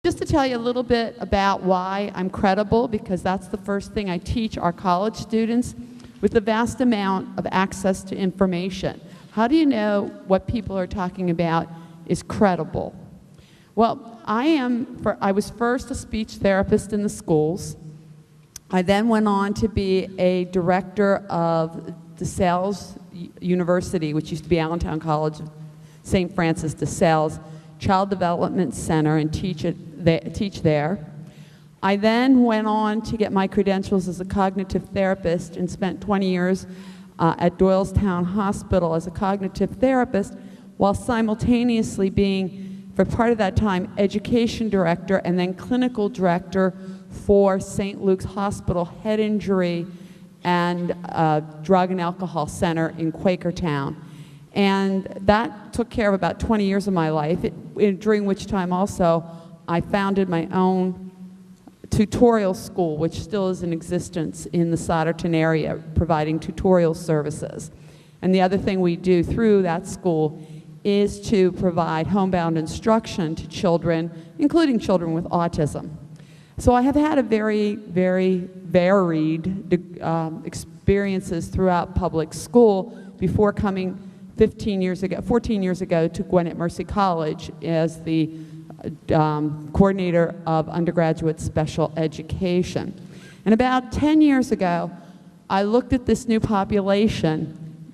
Just to tell you a little bit about why I'm credible, because that's the first thing I teach our college students with the vast amount of access to information. How do you know what people are talking about is credible? Well, I was first a speech therapist in the schools. I then went on to be a director of DeSales University, which used to be Allentown College of St. Francis de Sales Child Development Center, and teach there. I then went on to get my credentials as a cognitive therapist and spent 20 years at Doylestown Hospital as a cognitive therapist, while simultaneously being, for part of that time, education director and then clinical director for St. Luke's Hospital Head Injury and Drug and Alcohol Center in Quakertown. And that took care of about 20 years of my life, during which time also I founded my own tutorial school, which still is in existence in the Sodderton area, providing tutorial services. And the other thing we do through that school is to provide homebound instruction to children, including children with autism. So I have had a very, very varied experiences throughout public school before coming 14 years ago to Gwinnett Mercy College as the coordinator of undergraduate special education. And about 10 years ago, I looked at this new population,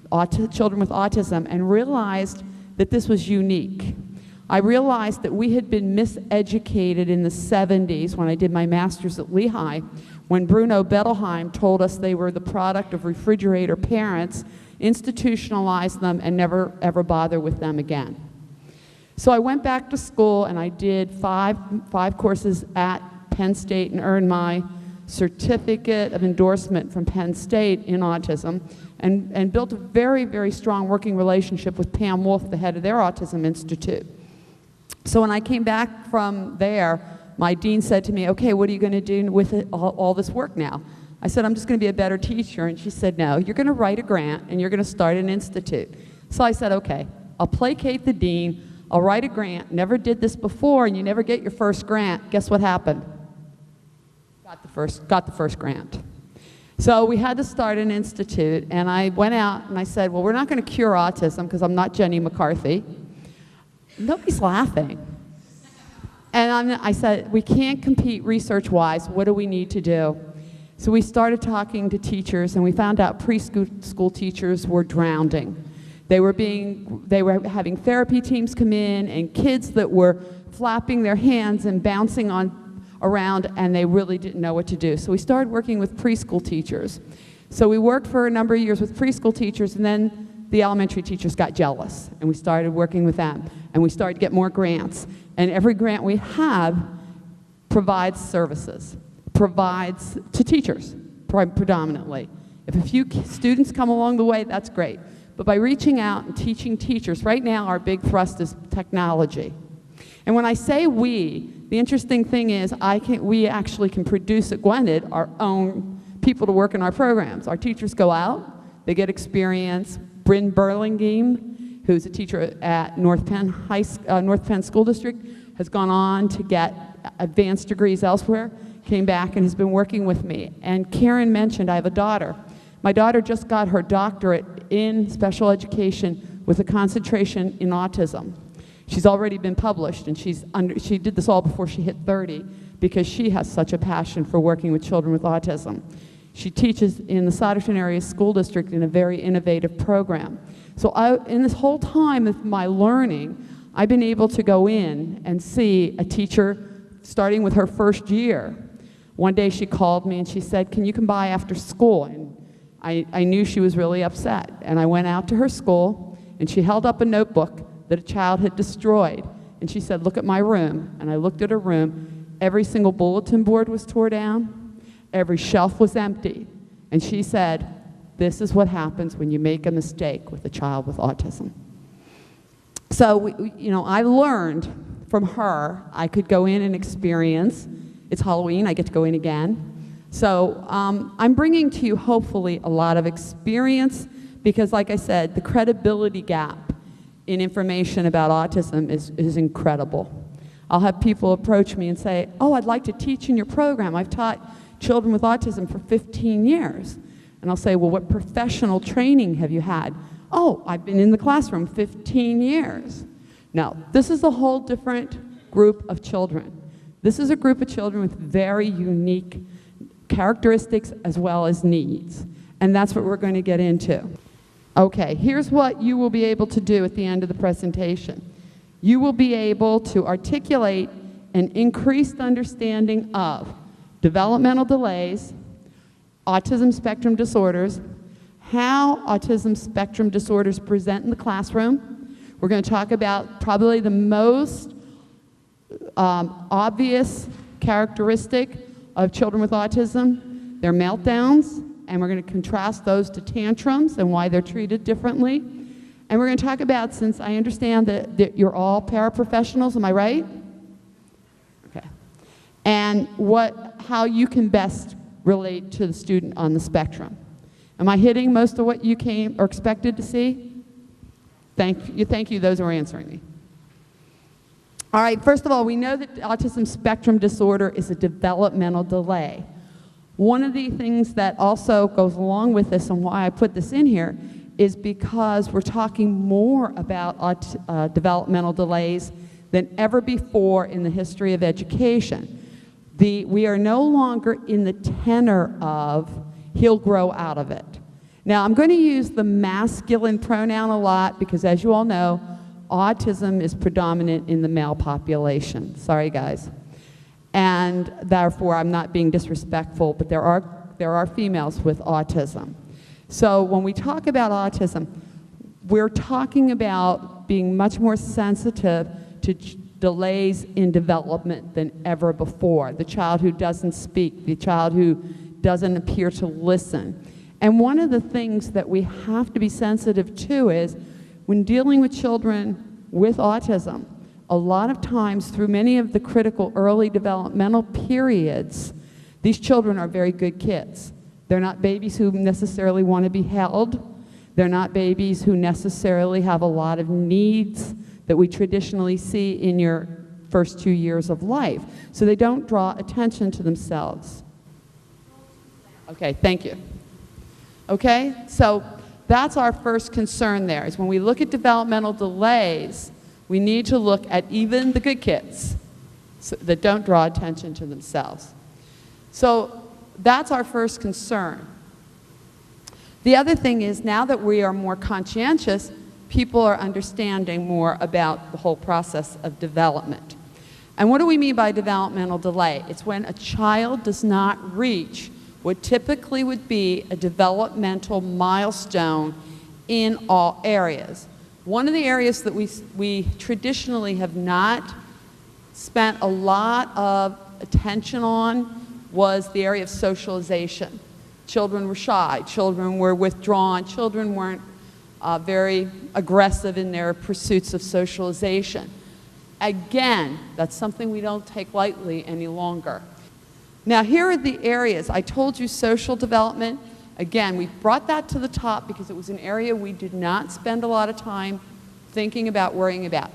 children with autism, and realized that this was unique. I realized that we had been miseducated in the 70s when I did my master's at Lehigh, when Bruno Bettelheim told us they were the product of refrigerator parents, institutionalized them, and never ever bother with them again. So I went back to school and I did five courses at Penn State and earned my certificate of endorsement from Penn State in autism, and built a very, very strong working relationship with Pam Wolf, the head of their Autism Institute. So when I came back from there, my dean said to me, okay, what are you going to do with all this work now? I said, I'm just going to be a better teacher. And she said, no, you're going to write a grant and you're going to start an institute. So I said, okay, I'll placate the dean, I'll write a grant. Never did this before, and you never get your first grant. Guess what happened? Got the first grant. So we had to start an institute, and I went out and I said, well, we're not going to cure autism because I'm not Jenny McCarthy. Nobody's laughing. And I said, we can't compete research-wise. What do we need to do? So we started talking to teachers, and we found out preschool teachers were drowning. They were having therapy teams come in, and kids that were flapping their hands and bouncing around, and they really didn't know what to do. So we started working with preschool teachers. So we worked for a number of years with preschool teachers, and then the elementary teachers got jealous, and we started working with them, and we started to get more grants. And every grant we have provides services, provides to teachers predominantly. If a few students come along the way, that's great. But by reaching out and teaching teachers, right now our big thrust is technology. And when I say we, the interesting thing is we actually can produce at Gwinnett our own people to work in our programs. Our teachers go out, they get experience. Bryn Burlingame, who's a teacher at North Penn School District, has gone on to get advanced degrees elsewhere, came back and has been working with me. And Karen mentioned I have a daughter. My daughter just got her doctorate in special education with a concentration in autism. She's already been published, and she did this all before she hit 30 because she has such a passion for working with children with autism. She teaches in the Sodderton area school district in a very innovative program. So in this whole time of my learning, I've been able to go in and see a teacher starting with her first year. One day she called me and she said, can you come by after school? And I knew she was really upset. And I went out to her school, and she held up a notebook that a child had destroyed. And she said, look at my room. And I looked at her room. Every single bulletin board was tore down. Every shelf was empty. And she said, this is what happens when you make a mistake with a child with autism. So, I learned from her I could go in and experience. It's Halloween, I get to go in again. So I'm bringing to you, hopefully, a lot of experience because, like I said, the credibility gap in information about autism is incredible. I'll have people approach me and say, oh, I'd like to teach in your program. I've taught children with autism for 15 years. And I'll say, well, what professional training have you had? Oh, I've been in the classroom 15 years. Now, this is a whole different group of children. This is a group of children with very unique characteristics as well as needs. And that's what we're going to get into. Okay, here's what you will be able to do at the end of the presentation. You will be able to articulate an increased understanding of developmental delays, autism spectrum disorders, how autism spectrum disorders present in the classroom. We're going to talk about probably the most obvious characteristic of children with autism, their meltdowns, and we're going to contrast those to tantrums and why they're treated differently. And we're going to talk about, since I understand that you're all paraprofessionals, am I right? Okay. And how you can best relate to the student on the spectrum. Am I hitting most of what you came or expected to see? Thank you, those who are answering me. All right, first of all, we know that autism spectrum disorder is a developmental delay. One of the things that also goes along with this and why I put this in here is because we're talking more about developmental delays than ever before in the history of education. We are no longer in the tenor of, he'll grow out of it. Now, I'm going to use the masculine pronoun a lot because, as you all know, autism is predominant in the male population. Sorry, guys. And therefore, I'm not being disrespectful, but there are females with autism. So when we talk about autism, we're talking about being much more sensitive to delays in development than ever before. The child who doesn't speak, the child who doesn't appear to listen. And one of the things that we have to be sensitive to is when dealing with children with autism, a lot of times through many of the critical early developmental periods, these children are very good kids. They're not babies who necessarily want to be held. They're not babies who necessarily have a lot of needs that we traditionally see in your first 2 years of life. So they don't draw attention to themselves. Okay, thank you. Okay, so that's our first concern there, is when we look at developmental delays, we need to look at even the good kids that don't draw attention to themselves. So that's our first concern. The other thing is, now that we are more conscientious, people are understanding more about the whole process of development. And what do we mean by developmental delay? It's when a child does not reach what typically would be a developmental milestone in all areas. One of the areas that we traditionally have not spent a lot of attention on was the area of socialization. Children were shy, children were withdrawn, children weren't very aggressive in their pursuits of socialization. Again, that's something we don't take lightly any longer. Now, here are the areas. I told you social development. Again, we brought that to the top because it was an area we did not spend a lot of time thinking about, worrying about.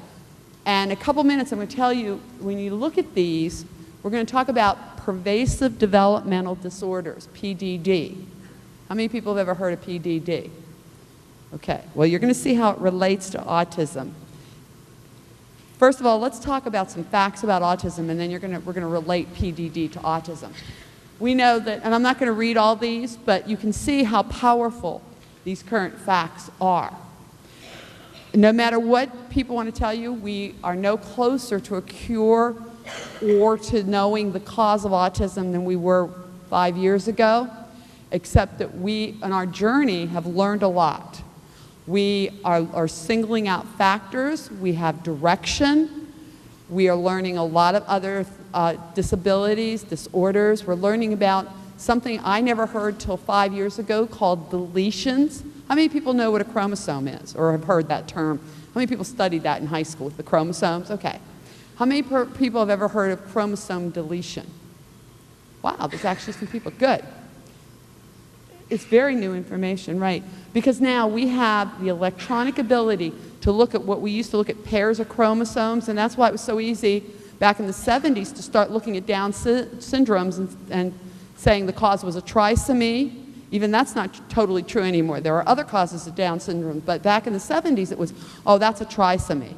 And in a couple minutes, I'm going to tell you, when you look at these, we're going to talk about pervasive developmental disorders, PDD. How many people have ever heard of PDD? Okay, well, you're going to see how it relates to autism. First of all, let's talk about some facts about autism, and then we're going to relate PDD to autism. We know that, and I'm not going to read all these, but you can see how powerful these current facts are. No matter what people want to tell you, we are no closer to a cure or to knowing the cause of autism than we were 5 years ago, except that we, on our journey, have learned a lot. We are singling out factors, we have direction, we are learning a lot of other disabilities, disorders. We're learning about something I never heard till 5 years ago called deletions. How many people know what a chromosome is or have heard that term? How many people studied that in high school, the chromosomes? Okay. How many people have ever heard of chromosome deletion? Wow, there's actually some people. Good. It's very new information, right? Because now we have the electronic ability to look at what we used to look at pairs of chromosomes, and that's why it was so easy back in the 70s to start looking at Down syndromes and saying the cause was a trisomy. Even that's not totally true anymore. There are other causes of Down syndrome, but back in the 70s it was, oh, that's a trisomy.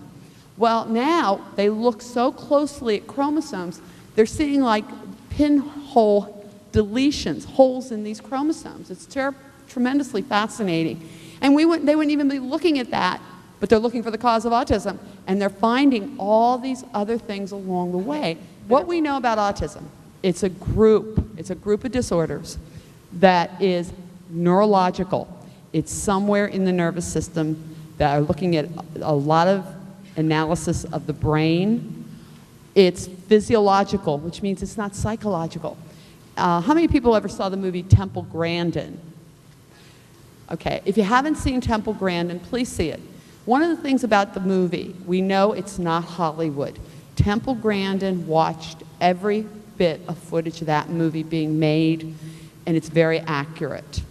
Well, now they look so closely at chromosomes, they're seeing like pinhole deletions, holes in these chromosomes. It's tremendously fascinating. And they wouldn't even be looking at that, but they're looking for the cause of autism, and they're finding all these other things along the way. What we know about autism, it's a group of disorders that is neurological. It's somewhere in the nervous system that are looking at a lot of analysis of the brain. It's physiological, which means it's not psychological. How many people ever saw the movie Temple Grandin? Okay, if you haven't seen Temple Grandin, please see it. One of the things about the movie, we know it's not Hollywood. Temple Grandin watched every bit of footage of that movie being made, and it's very accurate.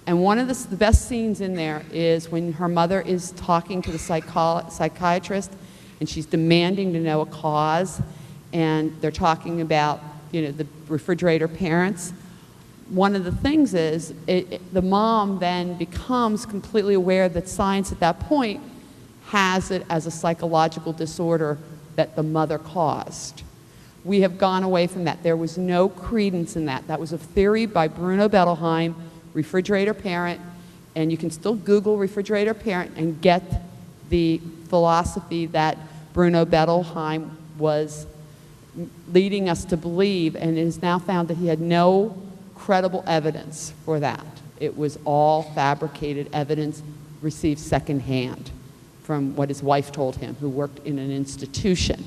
And one of the best scenes in there is when her mother is talking to the psychiatrist, and she's demanding to know a cause, and they're talking about, you know, the refrigerator parents. One of the things is the mom then becomes completely aware that science at that point has it as a psychological disorder that the mother caused. We have gone away from that. There was no credence in that. That was a theory by Bruno Bettelheim, refrigerator parent, and you can still Google refrigerator parent and get the philosophy that Bruno Bettelheim was leading us to believe, and it is now found that he had no credible evidence for that. It was all fabricated evidence received secondhand from what his wife told him, who worked in an institution.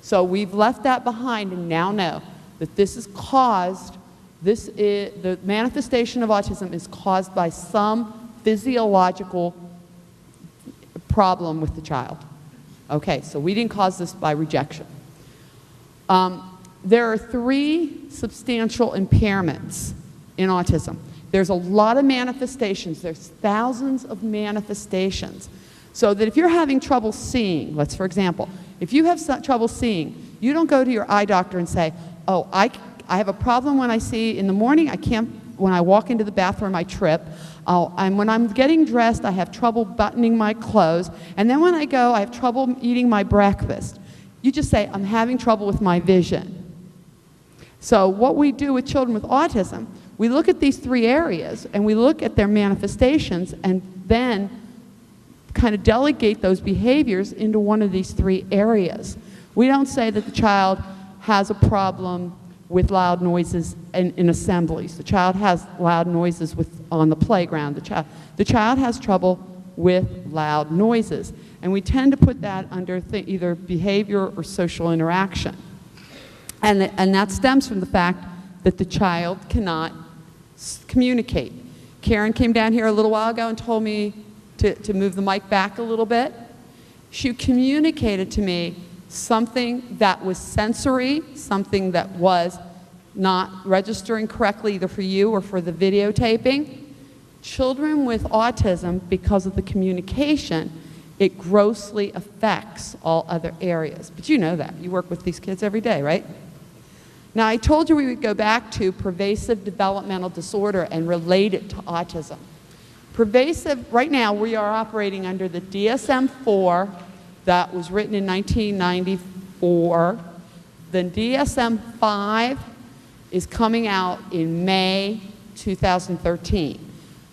So we've left that behind and now know that this is caused, the manifestation of autism is caused by some physiological problem with the child. Okay, so we didn't cause this by rejection. There are 3 substantial impairments in autism. There's a lot of manifestations. There's thousands of manifestations. So that if you're having trouble seeing, for example, if you have trouble seeing, you don't go to your eye doctor and say, oh, I have a problem when I see in the morning, I can't, when I walk into the bathroom, I trip. And when I'm getting dressed, I have trouble buttoning my clothes. And then when I go, I have trouble eating my breakfast. You just say, I'm having trouble with my vision. So what we do with children with autism, we look at these 3 areas and we look at their manifestations and then kind of delegate those behaviors into one of these 3 areas. We don't say that the child has a problem with loud noises in assemblies. The child has loud noises on the playground. The child has trouble with loud noises. And we tend to put that under either behavior or social interaction. And that stems from the fact that the child cannot communicate. Karen came down here a little while ago and told me to move the mic back a little bit. She communicated to me something that was sensory, something that was not registering correctly either for you or for the videotaping. Children with autism, because of the communication, it grossly affects all other areas. But you know that. You work with these kids every day, right? Now, I told you we would go back to pervasive developmental disorder and relate it to autism. Pervasive, right now we are operating under the DSM-4 that was written in 1994. The DSM-5 is coming out in May 2013.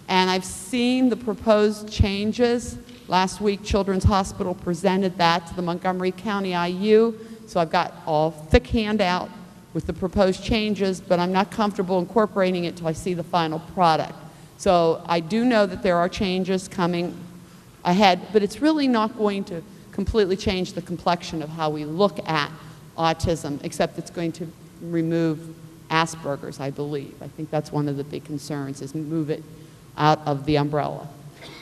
And I've seen the proposed changes. Last week, Children's Hospital presented that to the Montgomery County IU, so I've got a thick handout with the proposed changes, but I'm not comfortable incorporating it until I see the final product. So I do know that there are changes coming ahead, but it's really not going to completely change the complexion of how we look at autism, except it's going to remove Asperger's, I believe. I think that's one of the big concerns, is move it out of the umbrella.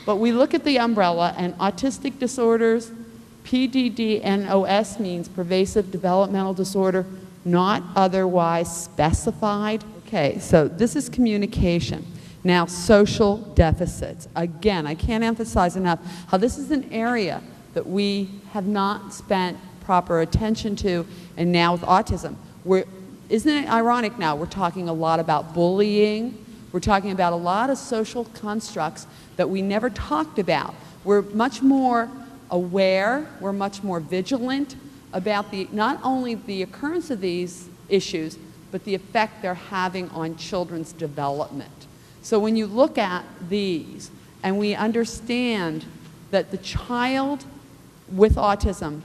But we look at the umbrella, and autistic disorders, PDD-NOS means pervasive developmental disorder, not otherwise specified. Okay, so this is communication. Now, social deficits. Again, I can't emphasize enough how this is an area that we have not spent proper attention to, and now with autism. Isn't it ironic now? We're talking a lot about bullying. We're talking about a lot of social constructs that we never talked about. We're much more aware, we're much more vigilant about not only the occurrence of these issues, but the effect they're having on children's development. So when you look at these, and we understand that the child with autism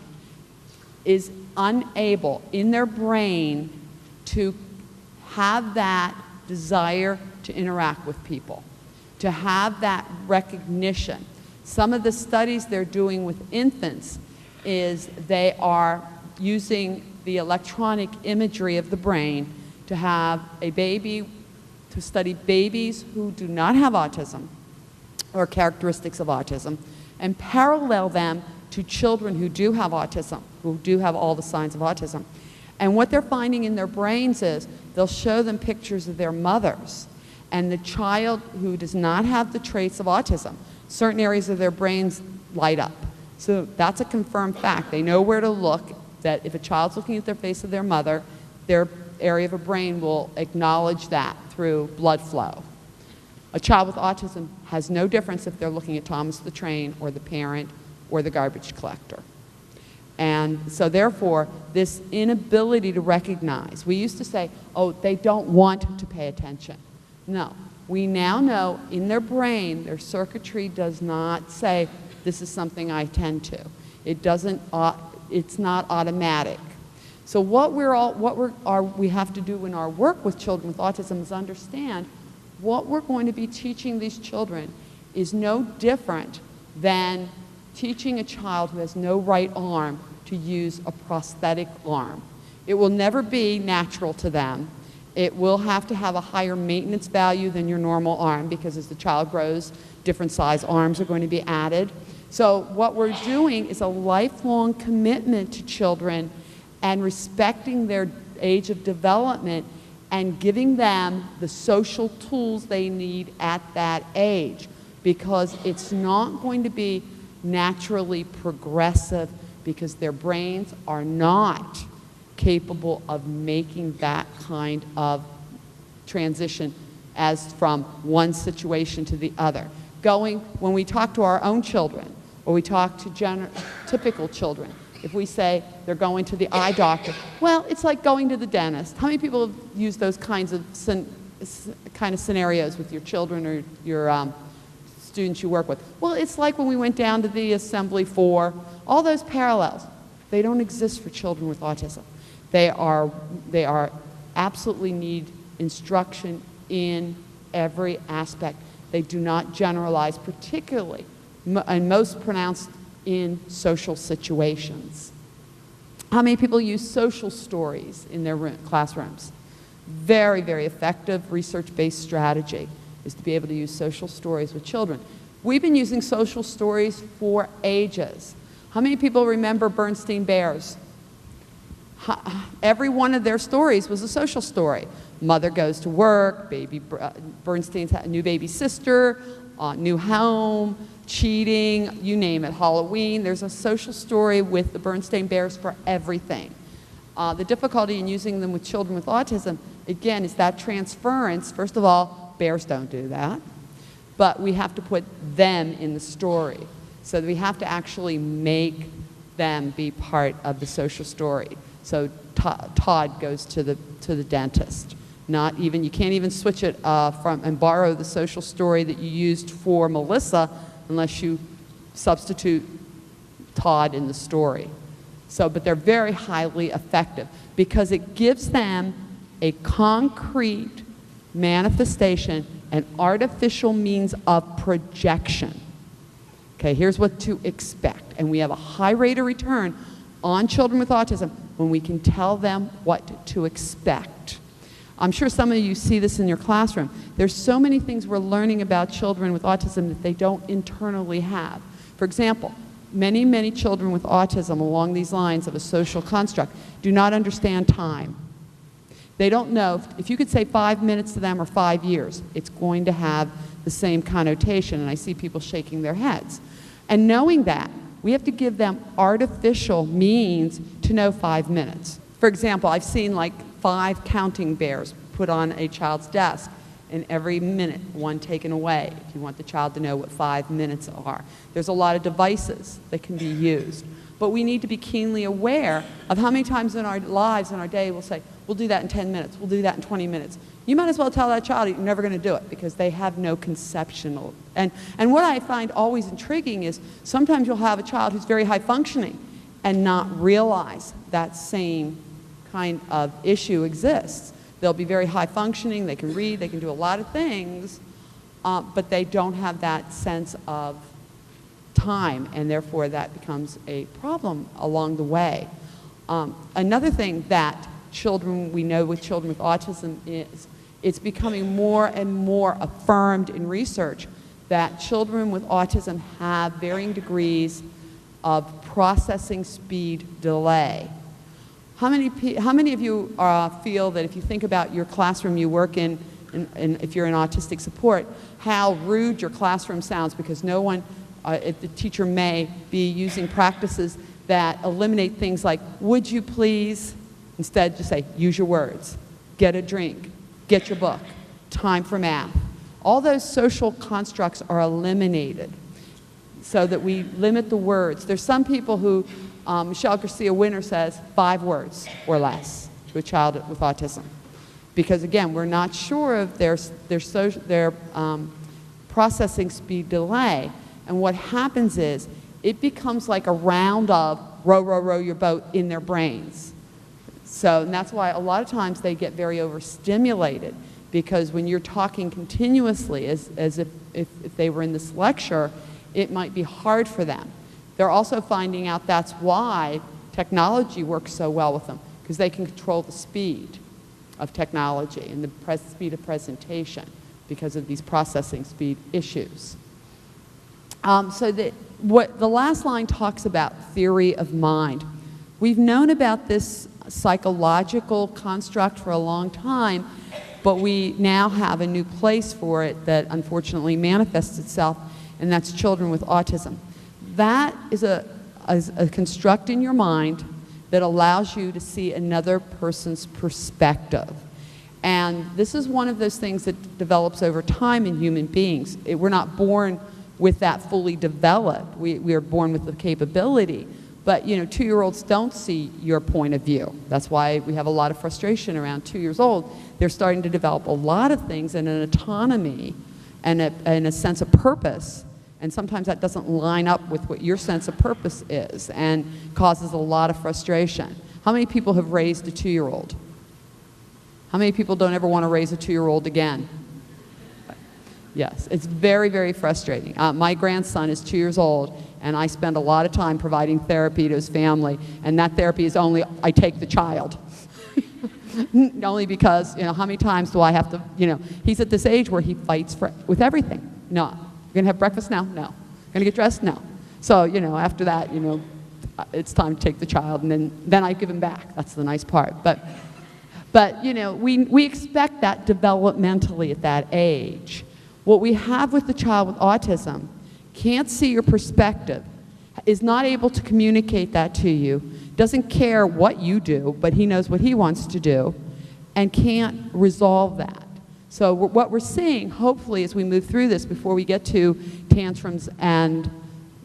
is unable in their brain to have that desire to interact with people, to have that recognition. Some of the studies they're doing with infants is they are using the electronic imagery of the brain to have a baby, to study babies who do not have autism or characteristics of autism, and parallel them to children who do have autism, who do have all the signs of autism. And what they're finding in their brains is they'll show them pictures of their mothers, and the child who does not have the traits of autism, certain areas of their brains light up. So that's a confirmed fact. They know where to look, that if a child's looking at their face of their mother, their area of a brain will acknowledge that through blood flow. A child with autism has no difference if they're looking at Thomas the Train or the parent or the garbage collector. And so therefore, this inability to recognize, we used to say, oh, they don't want to pay attention. No, we now know in their brain, their circuitry does not say, this is something I tend to. It doesn't, it's not automatic. So what we have to do in our work with children with autism is understand what we're going to be teaching these children is no different than teaching a child who has no right arm to use a prosthetic arm. It will never be natural to them. It will have to have a higher maintenance value than your normal arm, because as the child grows, different size arms are going to be added. So what we're doing is a lifelong commitment to children and respecting their age of development and giving them the social tools they need at that age, because it's not going to be naturally progressive, because their brains are not capable of making that kind of transition as from one situation to the other. When we talk to our own children, or we talk to typical children, if we say they're going to the eye doctor, well, it's like going to the dentist. How many people have used those kinds of scenarios with your children or your students you work with? Well, it's like when we went down to the assembly for all those parallels. They don't exist for children with autism. They are absolutely need instruction in every aspect. They do not generalize, particularly and most pronounced in social situations. How many people use social stories in their classrooms? Very, very effective research-based strategy is to be able to use social stories with children. We've been using social stories for ages. How many people remember Bernstein Bears? Every one of their stories was a social story. Mother goes to work, Bernstein's a new baby sister, new home, cheating, you name it, Halloween. There's a social story with the Bernstein Bears for everything. The difficulty in using them with children with autism, again, is that transference. First of all, bears don't do that, but we have to put them in the story. So we have to actually make them be part of the social story. So Todd goes to the dentist. You can't even switch it from and borrow the social story that you used for Melissa unless you substitute Todd in the story. But they're very highly effective because it gives them a concrete manifestation, an artificial means of projection. Okay, here's what to expect. And we have a high rate of return on children with autism when we can tell them what to expect. I'm sure some of you see this in your classroom. There's so many things we're learning about children with autism that they don't internally have. For example, many, many children with autism along these lines of a social construct do not understand time. They don't know, if you could say 5 minutes to them or 5 years, it's going to have the same connotation, and I see people shaking their heads. And knowing that, we have to give them artificial means to know 5 minutes. For example, I've seen like 5 counting bears put on a child's desk, and every minute, one taken away, if you want the child to know what 5 minutes are. There's a lot of devices that can be used. But we need to be keenly aware of how many times in our lives, in our day, we'll say, we'll do that in 10 minutes, we'll do that in 20 minutes. You might as well tell that child you're never going to do it because they have no conceptual. And what I find always intriguing is sometimes you'll have a child who's very high functioning and not realize that same kind of issue exists. They'll be very high functioning, they can read, they can do a lot of things, but they don't have that sense of time, and therefore that becomes a problem along the way. Another thing that we know with children with autism is it's becoming more and more affirmed in research that children with autism have varying degrees of processing speed delay. How many of you feel that if you think about your classroom you work in, if you're in autistic support, how rude your classroom sounds because no one, if the teacher may be using practices that eliminate things like, would you please, instead just say, use your words, get a drink, get your book, time for math. All those social constructs are eliminated so that we limit the words. There's some people who, Michelle Garcia Winner says 5 words or less to a child with autism. Because again, we're not sure of their processing speed delay. And what happens is, it becomes like a round of row, row, row your boat in their brains. So, and that's why a lot of times they get very overstimulated, because when you're talking continuously, as if they were in this lecture, it might be hard for them. They're also finding out that's why technology works so well with them, because they can control the speed of technology and the speed of presentation because of these processing speed issues. What the last line talks about theory of mind. We've known about this psychological construct for a long time, but we now have a new place for it that unfortunately manifests itself, and that's children with autism. That is a construct in your mind that allows you to see another person's perspective. And this is one of those things that develops over time in human beings. We're not born with that fully developed. We are born with the capability. But, you know, 2-year-olds don't see your point of view. That's why we have a lot of frustration around 2 years old. They're starting to develop a lot of things and an autonomy and a sense of purpose. And sometimes that doesn't line up with what your sense of purpose is and causes a lot of frustration. How many people have raised a 2-year-old? How many people don't ever want to raise a 2-year-old again? Yes, it's very, very frustrating. My grandson is 2 years old, and I spend a lot of time providing therapy to his family, and that therapy is only, I take the child. Only because, you know, how many times do I have to, you know, he's at this age where he fights with everything. No. You're gonna have breakfast now? No. Gonna get dressed? No. So, you know, after that, you know, it's time to take the child, and then I give him back. That's the nice part. But you know, we expect that developmentally at that age. What we have with the child with autism, can't see your perspective, is not able to communicate that to you, doesn't care what you do, but he knows what he wants to do, and can't resolve that. So what we're seeing, hopefully, as we move through this before we get to tantrums and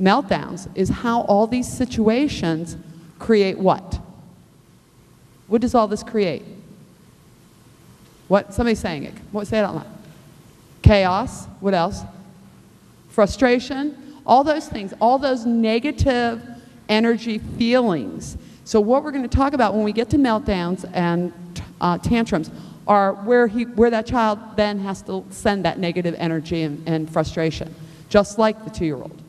meltdowns, is how all these situations create what? What does all this create? What? Somebody's saying it. What? Say it out loud. Chaos. What else? Frustration. All those things. All those negative energy feelings. So what we're going to talk about when we get to meltdowns and tantrums are where that child then has to send that negative energy and frustration, just like the 2-year-old.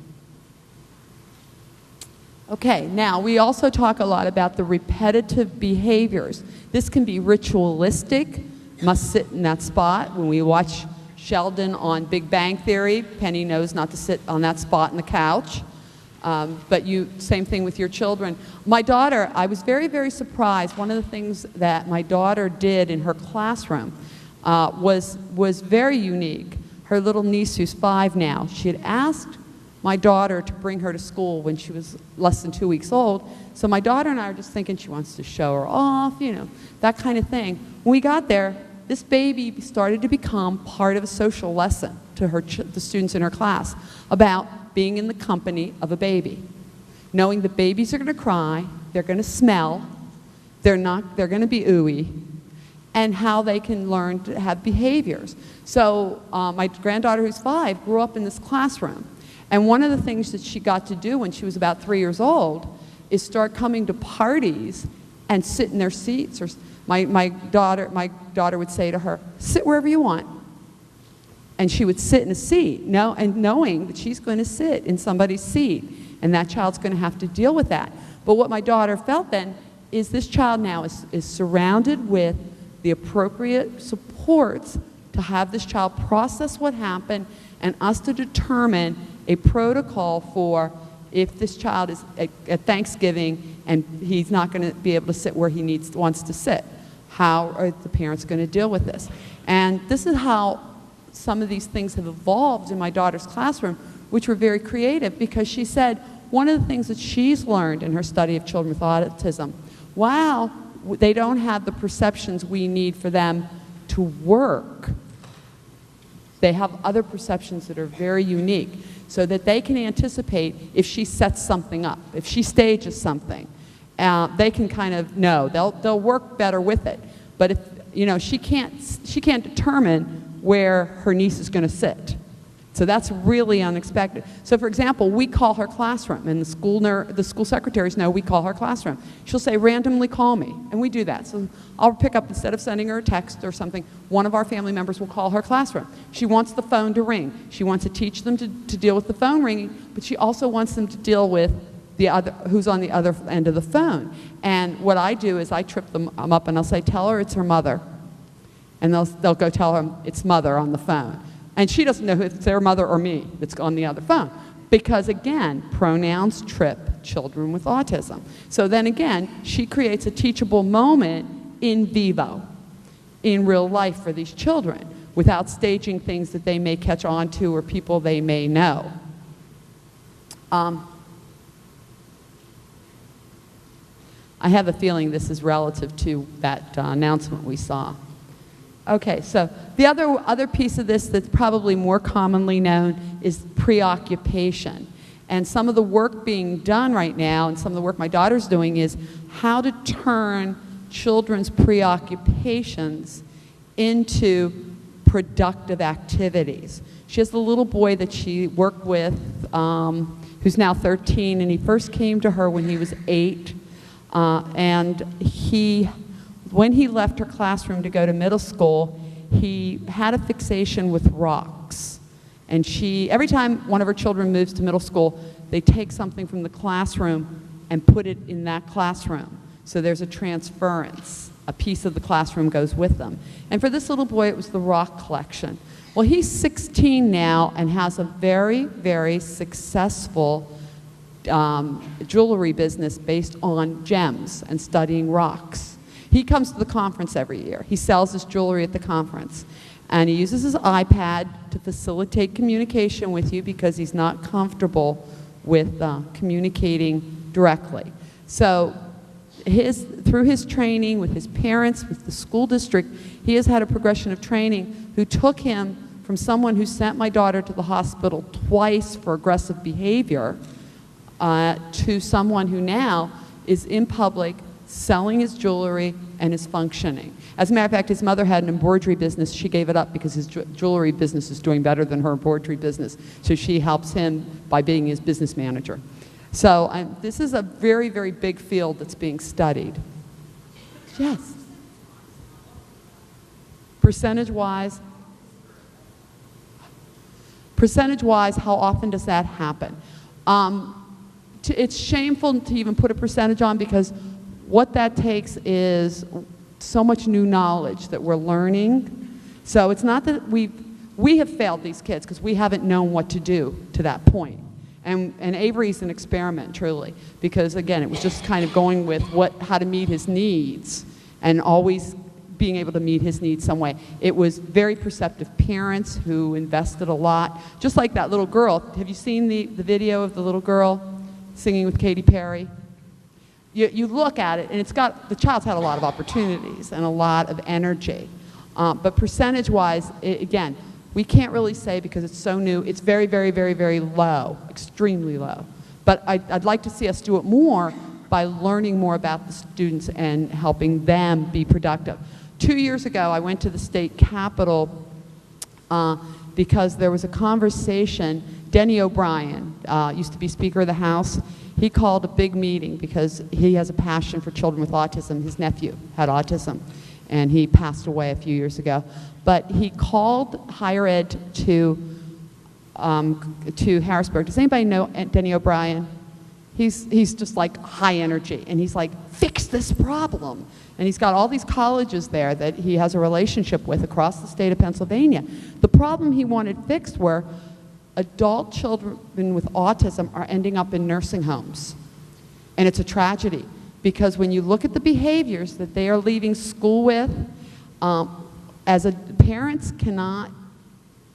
Okay, now we also talk a lot about the repetitive behaviors. This can be ritualistic, must sit in that spot. When we watch Sheldon on Big Bang Theory, Penny knows not to sit on that spot in the couch. But same thing with your children. My daughter, I was very, very surprised. One of the things that my daughter did in her classroom was very unique. Her little niece, who's 5 now, she had asked my daughter to bring her to school when she was less than 2 weeks old. So my daughter and I are just thinking she wants to show her off, you know, that kind of thing. When we got there, this baby started to become part of a social lesson to the students in her class about being in the company of a baby. Knowing that babies are going to cry, they're going to smell, they're going to be ooey, and how they can learn to have behaviors. So my granddaughter, who's 5, grew up in this classroom. And one of the things that she got to do when she was about 3 years old is start coming to parties and sit in their seats. Or my daughter would say to her, "Sit wherever you want." And she would sit in a seat, and knowing that she's going to sit in somebody's seat, and that child's going to have to deal with that. But what my daughter felt then is this child now is surrounded with the appropriate supports to have this child process what happened, and us to determine a protocol for if this child is at Thanksgiving and he's not going to be able to sit where he wants to sit. How are the parents going to deal with this? And this is how some of these things have evolved in my daughter's classroom, which were very creative, because she said one of the things that she's learned in her study of children with autism, wow, they don't have the perceptions we need for them to work. They have other perceptions that are very unique, so that they can anticipate if she sets something up, if she stages something, they can kind of know. They'll work better with it. But if, you know, she can't determine where her niece is going to sit. So that's really unexpected. So for example, we call her classroom, and the school secretaries know we call her classroom. She'll say, "Randomly call me," and we do that. So I'll pick up, instead of sending her a text or something, one of our family members will call her classroom. She wants the phone to ring. She wants to teach them to deal with the phone ringing, but she also wants them to deal with who's on the other end of the phone. And what I do is I trip them up and I'll say, "Tell her it's her mother." And they'll go tell her it's mother on the phone. And she doesn't know if it's their mother or me that's on the other phone. Because again, pronouns trip children with autism. So then again, she creates a teachable moment in vivo, in real life for these children, without staging things that they may catch on to or people they may know. I have a feeling this is relative to that announcement we saw. Okay, so the other piece of this that's probably more commonly known is preoccupation. And some of the work being done right now, and some of the work my daughter's doing, is how to turn children's preoccupations into productive activities. She has a little boy that she worked with who's now 13, and he first came to her when he was 8. When he left her classroom to go to middle school, he had a fixation with rocks. And every time one of her children moves to middle school, they take something from the classroom and put it in that classroom. So there's a transference. A piece of the classroom goes with them. And for this little boy, it was the rock collection. Well, he's 16 now and has a very, very successful jewelry business based on gems and studying rocks. He comes to the conference every year. He sells his jewelry at the conference. And he uses his iPad to facilitate communication with you because he's not comfortable with communicating directly. So through his training with his parents, with the school district, he has had a progression of training who took him from someone who sent my daughter to the hospital twice for aggressive behavior to someone who now is in public selling his jewelry and is functioning. As a matter of fact, his mother had an embroidery business. She gave it up because his jewelry business is doing better than her embroidery business. So she helps him by being his business manager. So this is a very, very big field that's being studied. Yes. Percentage-wise, how often does that happen? It's shameful to even put a percentage on, because what that takes is so much new knowledge that we're learning. So it's not that we have failed these kids because we haven't known what to do to that point. And Avery's an experiment, truly, because again, it was just kind of going with how to meet his needs and always being able to meet his needs some way. It was very perceptive parents who invested a lot. Just like that little girl. Have you seen the video of the little girl singing with Katy Perry? You look at it, and the child's had a lot of opportunities and a lot of energy. But percentage-wise, again, we can't really say because it's so new. It's very, very, very, very low, extremely low. But I'd like to see us do it more by learning more about the students and helping them be productive. 2 years ago, I went to the state capitol because there was a conversation. Denny O'Brien used to be Speaker of the House. He called a big meeting because he has a passion for children with autism. His nephew had autism, and he passed away a few years ago. But he called higher ed to Harrisburg. Does anybody know Denny O'Brien? He's just like high energy, and he's like, fix this problem. And he's got all these colleges there that he has a relationship with across the state of Pennsylvania. The problem he wanted fixed were adult children with autism are ending up in nursing homes. And it's a tragedy, because when you look at the behaviors that they are leaving school with, parents cannot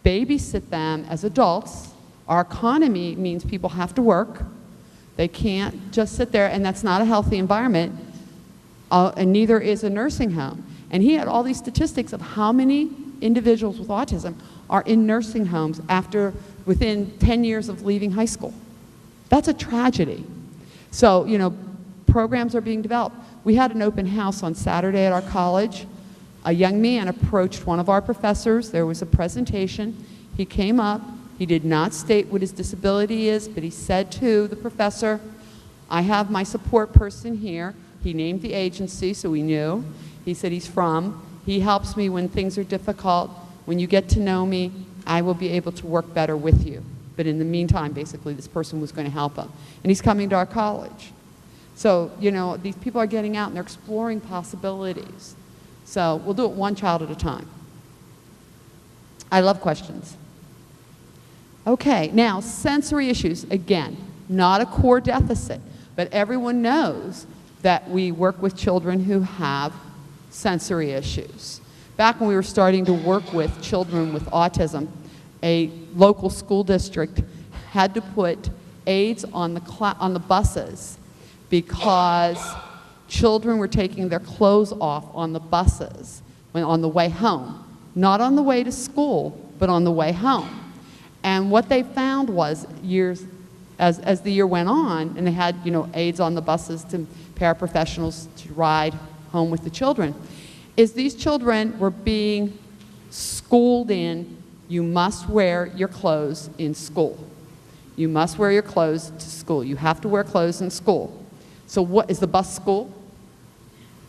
babysit them as adults. Our economy means people have to work. They can't just sit there, and that's not a healthy environment, and neither is a nursing home. And he had all these statistics of how many individuals with autism are in nursing homes within 10 years of leaving high school. That's a tragedy. So, programs are being developed. We had an open house on Saturday at our college. A young man approached one of our professors. There was a presentation. He came up. He did not state what his disability is, but he said to the professor, I have my support person here. He named the agency, so we knew. He said he's from. He helps me when things are difficult. When you get to know me, I will be able to work better with you. But in the meantime, basically, this person was going to help him. And he's coming to our college. So, these people are getting out and they're exploring possibilities. So we'll do it one child at a time. I love questions. Okay, now sensory issues, again, not a core deficit, but everyone knows that we work with children who have sensory issues. Back when we were starting to work with children with autism, a local school district had to put aids on the buses because children were taking their clothes off on the buses on the way home. Not on the way to school, but on the way home. And what they found was, as the year went on, and they had aides on the buses to paraprofessionals to ride home with the children, is these children were being schooled in, you must wear your clothes in school. You must wear your clothes to school. You have to wear clothes in school. So what is the bus school?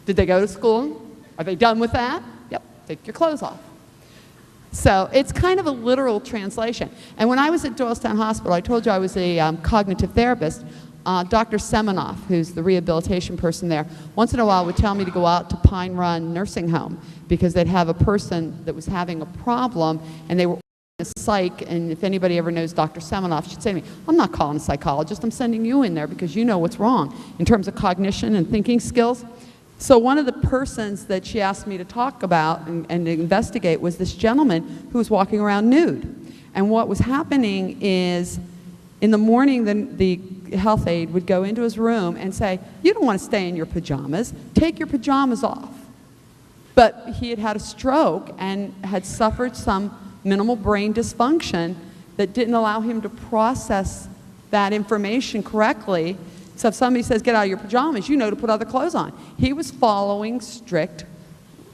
Did they go to school? Are they done with that? Yep, take your clothes off. So it's kind of a literal translation. And when I was at Doylestown Hospital, I told you I was a cognitive therapist. Dr. Semenoff, who's the rehabilitation person there, once in a while would tell me to go out to Pine Run Nursing Home because they'd have a person that was having a problem and they were a psych, and if anybody ever knows Dr. Semenoff, she'd say to me, I'm not calling a psychologist, I'm sending you in there because you know what's wrong in terms of cognition and thinking skills. So one of the persons that she asked me to talk about and to investigate was this gentleman who was walking around nude. And what was happening is, in the morning, the health aide would go into his room and say, you don't want to stay in your pajamas, take your pajamas off. But he had had a stroke and had suffered some minimal brain dysfunction that didn't allow him to process that information correctly. So if somebody says, get out of your pajamas, you know to put other clothes on. He was following strict,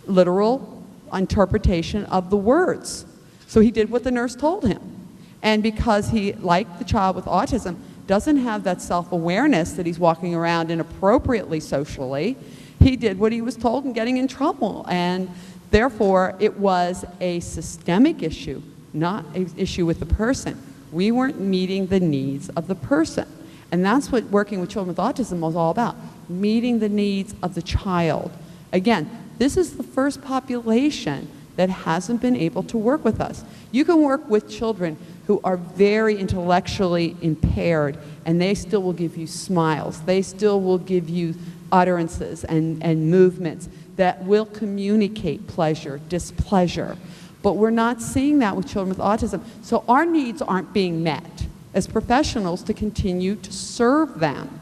literal interpretation of the words. So he did what the nurse told him. And because he, like the child with autism, doesn't have that self-awareness that he's walking around inappropriately socially, he did what he was told and getting in trouble. And therefore, it was a systemic issue, not an issue with the person. We weren't meeting the needs of the person. And that's what working with children with autism was all about, meeting the needs of the child. Again, this is the first population that hasn't been able to work with us. You can work with children who are very intellectually impaired, and they still will give you smiles. They still will give you utterances and movements that will communicate pleasure, displeasure. But we're not seeing that with children with autism. So our needs aren't being met as professionals to continue to serve them.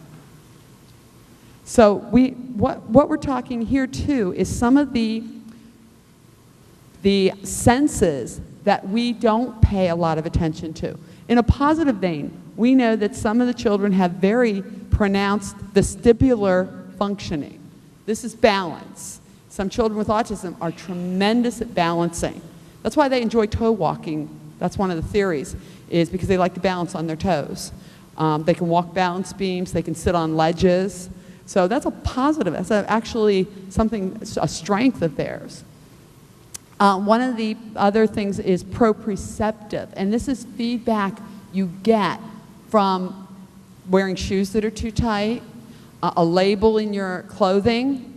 So what we're talking here too is some of the senses that we don't pay a lot of attention to. In a positive vein, we know that some of the children have very pronounced vestibular functioning. This is balance. Some children with autism are tremendous at balancing. That's why they enjoy toe walking. That's one of the theories, is because they like to balance on their toes. They can walk balance beams, they can sit on ledges. So that's a positive, that's actually something, a strength of theirs. One of the other things is proprioceptive, and this is feedback you get from wearing shoes that are too tight, a label in your clothing.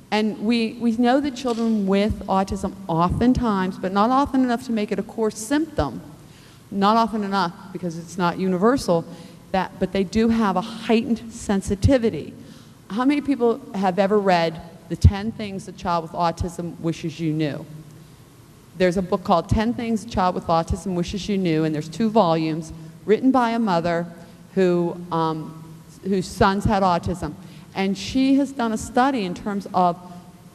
And we know that children with autism oftentimes, but not often enough to make it a core symptom, not often enough because it's not universal, but they do have a heightened sensitivity. How many people have ever read the 10 Things a Child with Autism Wishes You Knew? There's a book called 10 Things a Child with Autism Wishes You Knew, and there's 2 volumes written by a mother whose sons had autism. And she has done a study in terms of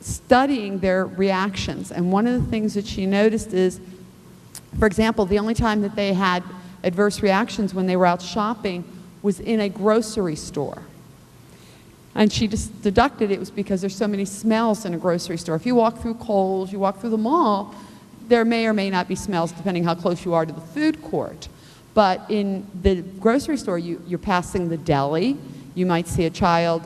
studying their reactions. And one of the things that she noticed is, for example, the only time that they had adverse reactions when they were out shopping was in a grocery store. And she just deducted it was because there's so many smells in a grocery store. If you walk through Kohl's, you walk through the mall, there may or may not be smells depending how close you are to the food court. But in the grocery store, you're passing the deli. You might see a child.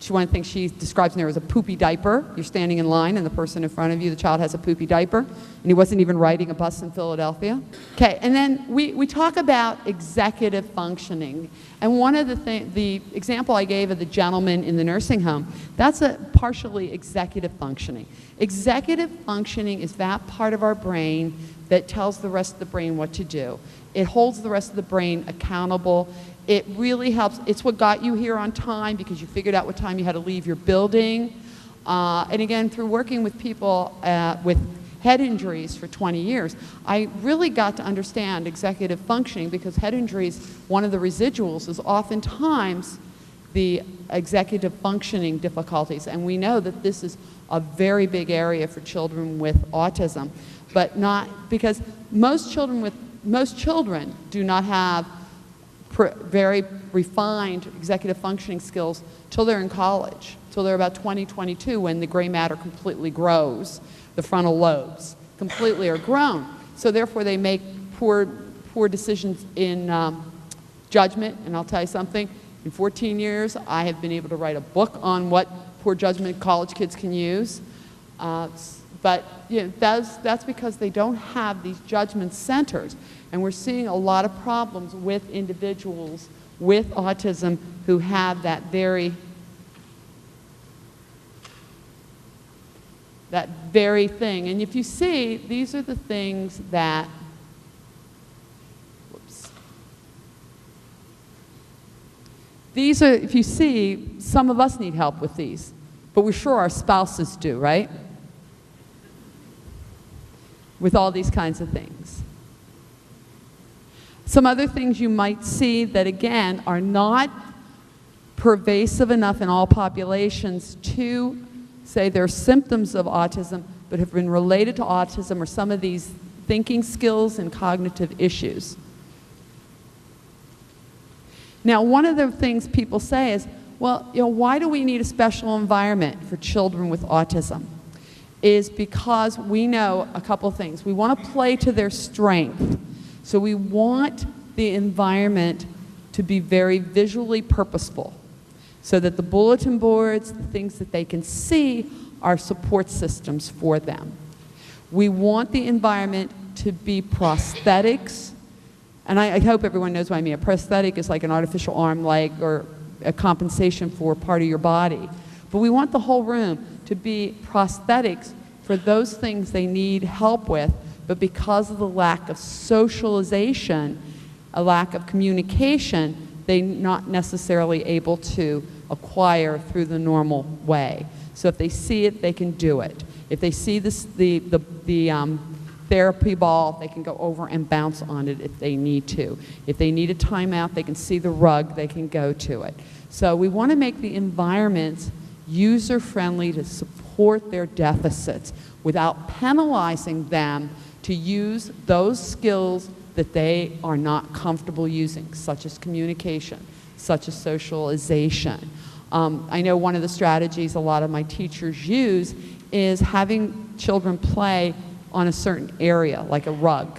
One of the things she describes in there is a poopy diaper. You're standing in line and the person in front of you, the child has a poopy diaper, and he wasn't even riding a bus in Philadelphia. Okay, and then we talk about executive functioning. And one of the example I gave of the gentleman in the nursing home, that's a partially executive functioning. Executive functioning is that part of our brain that tells the rest of the brain what to do. It holds the rest of the brain accountable. It really helps. It's what got you here on time because you figured out what time you had to leave your building. And again, through working with people with head injuries for 20 years, I really got to understand executive functioning because head injuries, one of the residuals is oftentimes the executive functioning difficulties. And we know that this is a very big area for children with autism, but not because most children do not have very refined executive functioning skills till they're in college, till they're about 20, 22, when the gray matter completely grows. The frontal lobes completely are grown. So therefore they make poor decisions in judgment. And I'll tell you something, in 14 years I have been able to write a book on what poor judgment college kids can use. But you know, that's because they don't have these judgment centers. And we're seeing a lot of problems with individuals with autism who have that very thing. And if you see, these are the things that, these are, if you see, some of us need help with these, but we're sure our spouses do, right? With all these kinds of things. Some other things you might see that, again, are not pervasive enough in all populations to say they're symptoms of autism, but have been related to autism or some of these thinking skills and cognitive issues. Now, one of the things people say is, well, you know, why do we need a special environment for children with autism? Is because we know a couple things. We want to play to their strength. So we want the environment to be very visually purposeful so that the bulletin boards, the things that they can see, are support systems for them. We want the environment to be prosthetics, and I hope everyone knows what I mean. A prosthetic is like an artificial arm, leg, or a compensation for part of your body. But we want the whole room to be prosthetics for those things they need help with, but because of the lack of socialization, a lack of communication, they're not necessarily able to acquire through the normal way. So if they see it, they can do it. If they see this, the therapy ball, they can go over and bounce on it if they need to. If they need a timeout, they can see the rug, they can go to it. So we want to make the environments user-friendly to support their deficits without penalizing them to use those skills that they are not comfortable using, such as communication, such as socialization. I know one of the strategies a lot of my teachers use is having children play on a certain area, like a rug.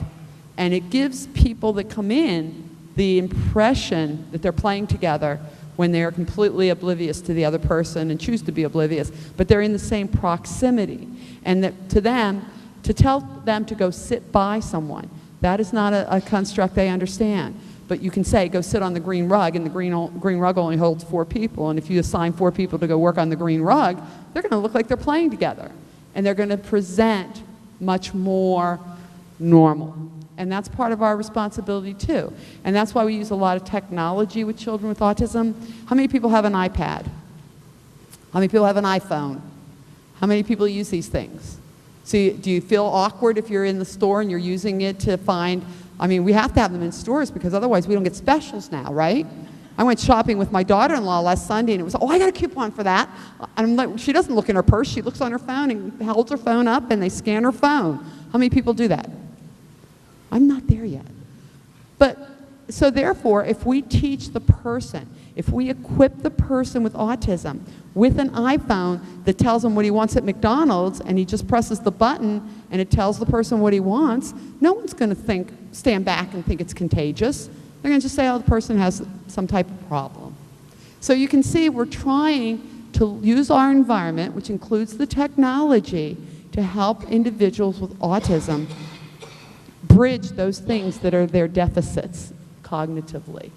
And it gives people that come in the impression that they're playing together when they're completely oblivious to the other person and choose to be oblivious, but they're in the same proximity. And that to them, to tell them to go sit by someone, that is not a construct they understand. But you can say, go sit on the green rug, and the green rug only holds 4 people, and if you assign 4 people to go work on the green rug, they're going to look like they're playing together. And they're going to present much more normal. And that's part of our responsibility too. And that's why we use a lot of technology with children with autism. How many people have an iPad? How many people have an iPhone? How many people use these things? So do you feel awkward if you're in the store and you're using it to find, I mean, we have to have them in stores because otherwise we don't get specials now, right? I went shopping with my daughter-in-law last Sunday and it was, oh, I got a coupon for that. And I'm like, she doesn't look in her purse, she looks on her phone and holds her phone up and they scan her phone. How many people do that? I'm not there yet. But, so therefore, if we teach the person, if we equip the person with autism with an iPhone that tells him what he wants at McDonald's and he just presses the button and it tells the person what he wants, no one's going to stand back and think it's contagious. They're going to just say, oh, the person has some type of problem. So you can see we're trying to use our environment, which includes the technology, to help individuals with autism bridge those things that are their deficits cognitively.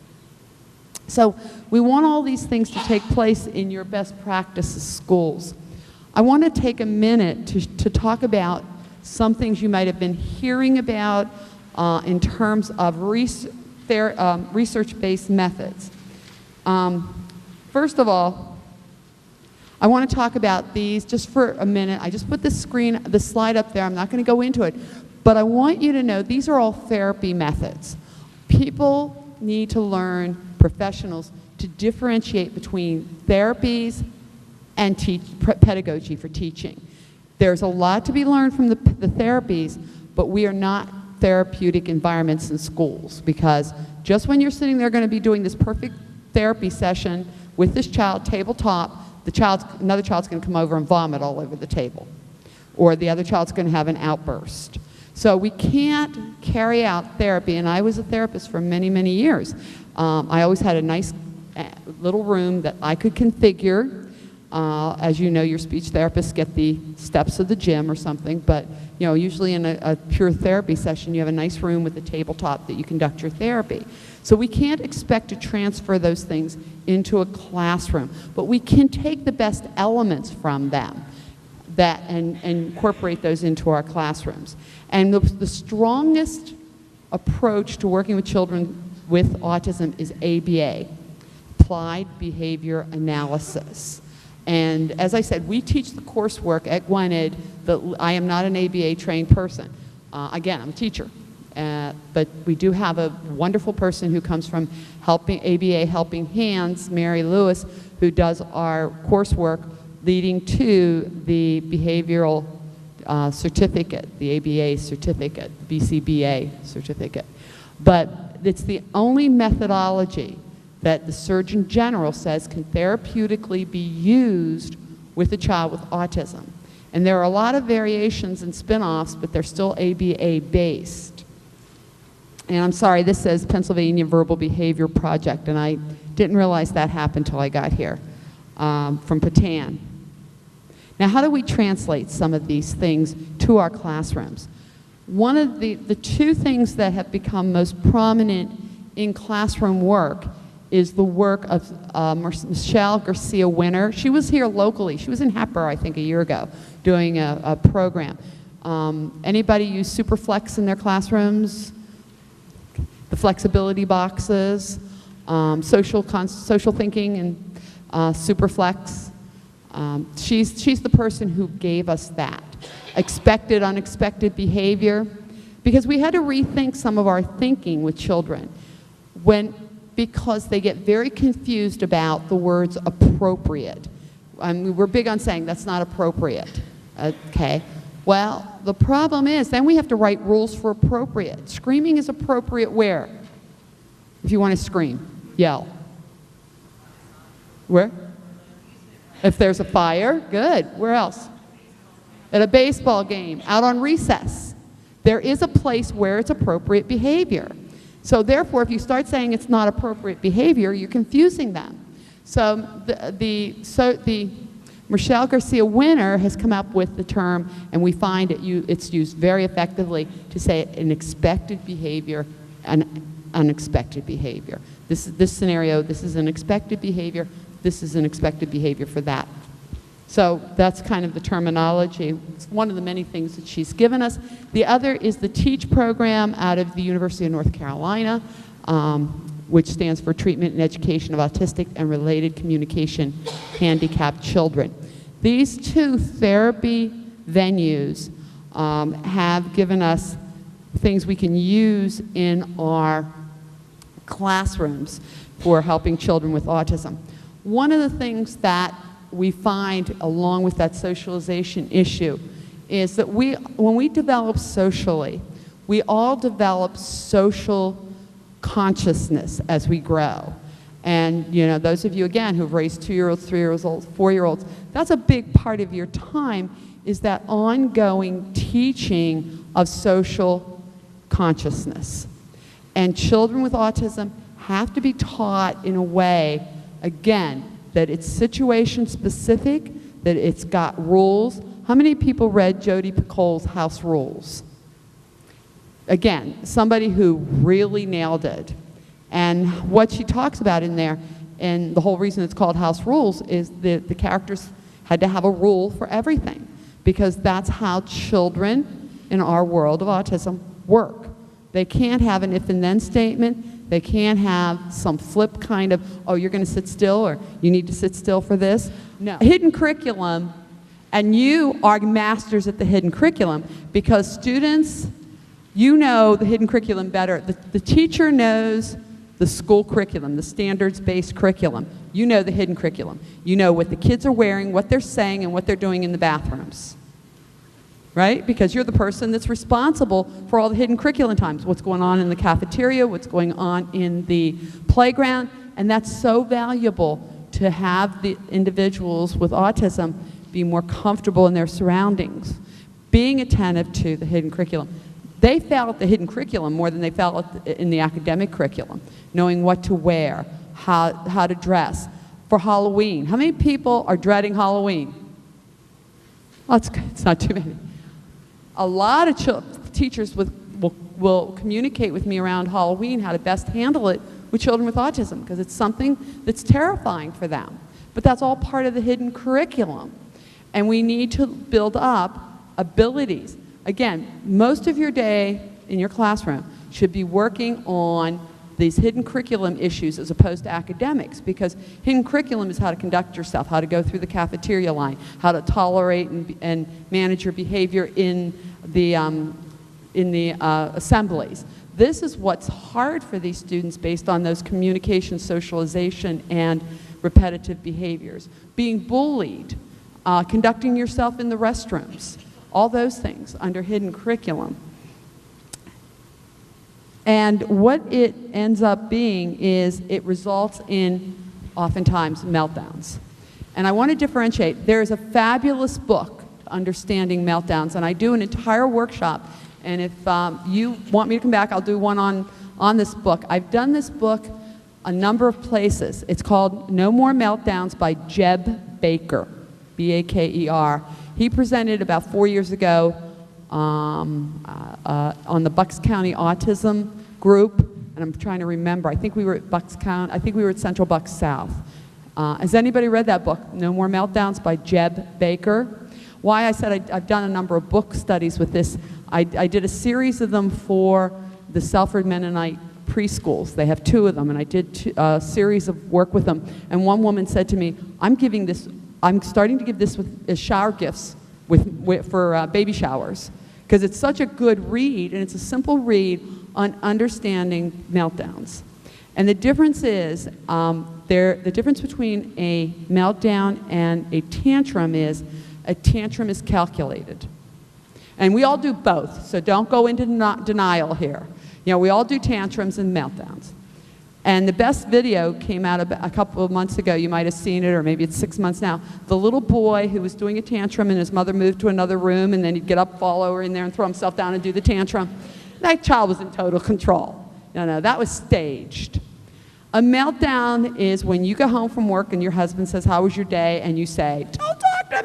So we want all these things to take place in your best practices schools. I want to take a minute to talk about some things you might have been hearing about in terms of research-based methods. First of all, I want to talk about these just for a minute. I just put this slide up there. I'm not going to go into it. But I want you to know these are all therapy methods. People need to learn, professionals, to differentiate between therapies and pedagogy for teaching. There's a lot to be learned from the therapies, but we are not therapeutic environments in schools, because just when you're sitting there going to be doing this perfect therapy session with this child tabletop, another child's going to come over and vomit all over the table, or the other child's going to have an outburst. So we can't carry out therapy, and I was a therapist for many, many years. I always had a nice little room that I could configure. As you know, your speech therapists get the steps of the gym or something, but you know, usually in a pure therapy session, you have a nice room with a tabletop that you conduct your therapy. So we can't expect to transfer those things into a classroom, but we can take the best elements from them and incorporate those into our classrooms. And the strongest approach to working with children with autism is ABA, Applied Behavior Analysis. And as I said, we teach the coursework at Gwynedd. I am not an ABA trained person. Again, I'm a teacher. But we do have a wonderful person who comes from ABA Helping Hands, Mary Lewis, who does our coursework leading to the behavioral certificate, the ABA certificate, BCBA certificate. But it's the only methodology that the Surgeon General says can therapeutically be used with a child with autism. And there are a lot of variations and spin-offs, but they're still ABA based. And I'm sorry, this says Pennsylvania Verbal Behavior Project, and I didn't realize that happened until I got here, from Patan. Now, how do we translate some of these things to our classrooms? One of the two things that have become most prominent in classroom work is the work of Michelle Garcia Winner. She was here locally. She was in Hatboro, I think, a year ago, doing a program. Anybody use Superflex in their classrooms? The flexibility boxes, social thinking and Superflex. She's the person who gave us that. Expected, unexpected behavior. Because we had to rethink some of our thinking with children because they get very confused about the words appropriate. We're big on saying that's not appropriate, okay? Well, the problem is then we have to write rules for appropriate. Screaming is appropriate where? If you want to scream, yell. Where? If there's a fire, good. Where else? At a baseball game, out on recess. There is a place where it's appropriate behavior. So therefore, if you start saying it's not appropriate behavior, you're confusing them. So the Michelle Garcia winner has come up with the term, and we find it's used very effectively to say an expected behavior, an unexpected behavior. This scenario, this is an expected behavior, this is an expected behavior for that. So that's kind of the terminology. It's one of the many things that she's given us. The other is the TEACH program out of the University of North Carolina, which stands for Treatment and Education of Autistic and Related Communication Handicapped Children. These two therapy venues have given us things we can use in our classrooms for helping children with autism. One of the things that we find along with that socialization issue is that when we develop socially, we all develop social consciousness as we grow. And you know, those of you again who've raised 2-year-olds, 3-year-olds, 4-year-olds, that's a big part of your time, is that ongoing teaching of social consciousness. And children with autism have to be taught in a way, again, that it's situation specific, that it's got rules. How many people read Jodi Picoult's House Rules? Again, somebody who really nailed it. And what she talks about in there, and the whole reason it's called House Rules, is that the characters had to have a rule for everything, because that's how children in our world of autism work. They can't have an if and then statement. They can't have some flip kind of, oh, you're going to sit still, or you need to sit still for this. No. Hidden curriculum, and you are masters at the hidden curriculum, because students, you know the hidden curriculum better. The teacher knows the school curriculum, the standards-based curriculum. You know the hidden curriculum. You know what the kids are wearing, what they're saying, and what they're doing in the bathrooms. Right? Because you're the person that's responsible for all the hidden curriculum times. What's going on in the cafeteria, what's going on in the playground, and that's so valuable to have the individuals with autism be more comfortable in their surroundings, being attentive to the hidden curriculum. They fail at the hidden curriculum more than they fail in the academic curriculum, knowing what to wear, how to dress. For Halloween, how many people are dreading Halloween? Well, it's not too many. A lot of teachers will communicate with me around Halloween how to best handle it with children with autism, because it's something that's terrifying for them. But that's all part of the hidden curriculum. And we need to build up abilities. Again, most of your day in your classroom should be working on these hidden curriculum issues as opposed to academics, because hidden curriculum is how to conduct yourself, how to go through the cafeteria line, how to tolerate and manage your behavior in the assemblies. This is what's hard for these students based on those communication, socialization, and repetitive behaviors. Being bullied, conducting yourself in the restrooms, all those things under hidden curriculum. And what it ends up being is it results in, oftentimes, meltdowns. And I want to differentiate. There is a fabulous book, Understanding Meltdowns, and I do an entire workshop. And if you want me to come back, I'll do one on this book. I've done this book a number of places. It's called No More Meltdowns by Jeb Baker, B-A-K-E-R. He presented about 4 years ago on the Bucks County Autism Group, and I'm trying to remember. I think we were at Bucks County. I think we were at Central Bucks South. Has anybody read that book, No More Meltdowns by Jeb Baker? Why I said I've done a number of book studies with this. I did a series of them for the Selford Mennonite preschools. They have 2 of them, and I did a series of work with them. And one woman said to me, I'm giving this I'm starting to give this as shower gifts for baby showers, because it's such a good read, and it's a simple read on understanding meltdowns. And the difference is, the difference between a meltdown and a tantrum is calculated. And we all do both, so don't go into denial here. You know, we all do tantrums and meltdowns. And the best video came out a couple of months ago. You might have seen it, or maybe it's 6 months now. The little boy who was doing a tantrum, and his mother moved to another room, and then he'd get up, fall over in there, and throw himself down and do the tantrum. That child was in total control. No, that was staged. A meltdown is when you go home from work and your husband says, "How was your day?" and you say, "Don't talk to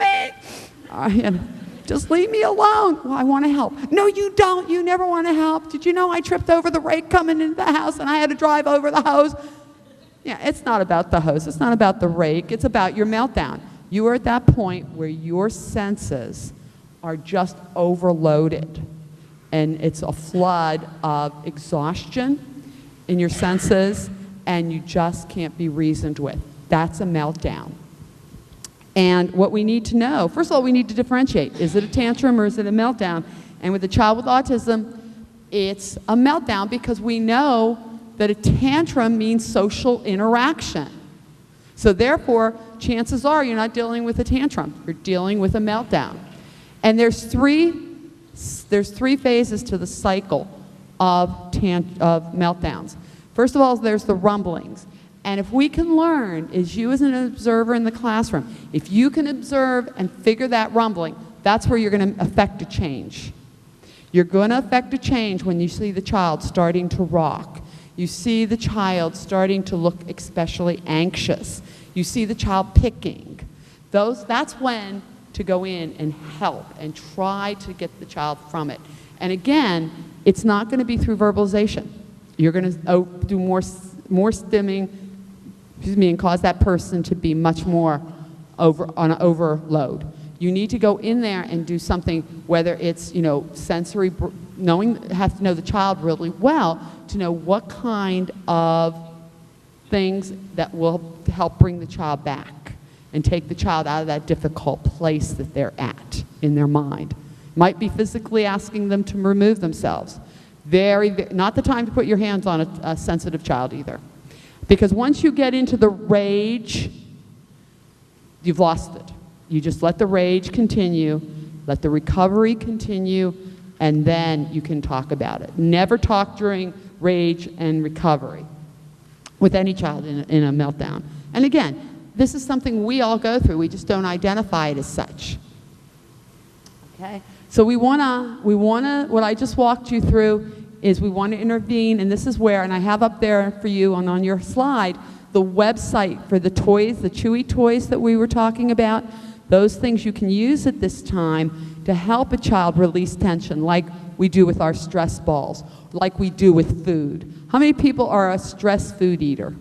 me. Just leave me alone." "Well, I want to help." "No, you don't. You never want to help. Did you know I tripped over the rake coming into the house and I had to drive over the hose?" Yeah, it's not about the hose. It's not about the rake. It's about your meltdown. You are at that point where your senses are just overloaded, and it's a flood of exhaustion in your senses, and you just can't be reasoned with. That's a meltdown. And what we need to know, first of all, we need to differentiate. Is it a tantrum or is it a meltdown? And with a child with autism, it's a meltdown, because we know that a tantrum means social interaction. So therefore, chances are you're not dealing with a tantrum. You're dealing with a meltdown. And there's three phases to the cycle of meltdowns. First of all, there's the rumblings. And if we can learn, as you as an observer in the classroom, if you can observe and figure that rumbling, that's where you're going to affect a change. You're going to affect a change when you see the child starting to rock. You see the child starting to look especially anxious. You see the child picking. That's when to go in and help and try to get the child from it. And again, it's not going to be through verbalization. You're going to do more stimming, and cause that person to be much more on overload. You need to go in there and do something, whether it's, sensory, have to know the child really well to know what kind of things that will help bring the child back and take the child out of that difficult place that they're at in their mind. Might be physically asking them to remove themselves. Not the time to put your hands on a sensitive child either. Because once you get into the rage, you've lost it. You just let the rage continue, let the recovery continue, and then you can talk about it. Never talk during rage and recovery with any child in a meltdown. And again, this is something we all go through. We just don't identify it as such. Okay? So what I just walked you through is we want to intervene, and this is where, and I have up there for you on your slide, the website for the toys, the Chewy toys that we were talking about. Those things you can use at this time to help a child release tension, like we do with our stress balls, like we do with food. How many people are a stress food eater?